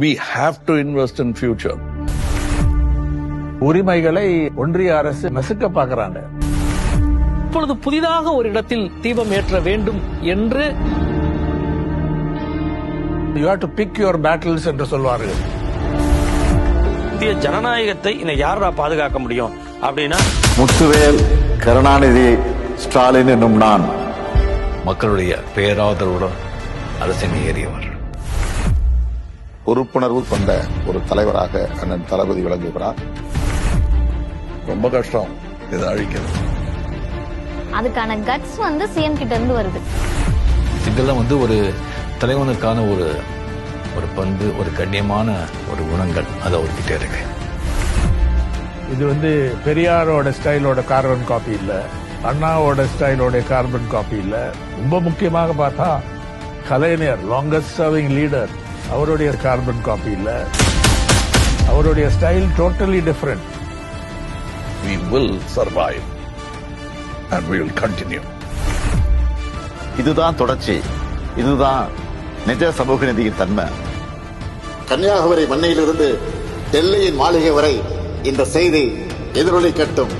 We have to invest in future. உரிமைகளை ஒன்றிய அரசு நசுக்க பார்க்கறாங்க. இப்பொழுது புதிதாக ஒரு இடத்தில் தீபம் ஏற்ற வேண்டும் என்று You have to pick your battles என்று சொல்வார்கள். இந்திய ஜனநாயகத்தை யாரா பாதுகாக்க முடியும் அப்படின்னா முத்துவேல், கருணாநிதி, ஸ்டாலின் என்னும் நான் மக்களுடைய பேராதரவுடன் அரசின் ஏறியவர். பொறுப்புணர்வு கொண்ட ஒரு தலைவராக அண்ணன் தளபதி விளங்குகிறார். ரொம்ப கஷ்டம் இதை அழிக்கிறது. அதுக்கான கட்ஸ் சிஎம் கிட்ட இருந்து வருது. இதெல்லாம் ஒரு தலைவனுக்கான ஒரு பண்பு, ஒரு கண்ணியமான ஒரு குணங்கள் அது அவர்கிட்ட இருக்கு. இது பெரியாரோட ஸ்டைலோட கார்பன் காப்பி இல்ல, அண்ணாவோட ஸ்டைலோட கார்பன் காப்பி இல்ல. ரொம்ப முக்கியமாக பார்த்தா கலைஞர் லாங்கஸ்ட் சர்விங் லீடர், அவருடைய கார்பன் காப்பி இல்ல. அவருடைய style totally different. We will survive and we will continue. இதுதான் தொடர்ச்சி, இதுதான் நிஜ சமூக நீதியின் தன்மை. கன்னியாகுமரி மண்ணையிலிருந்து டெல்லியின் மாளிகை வரை இந்த செய்தி எதிரொலிக்கட்டும்.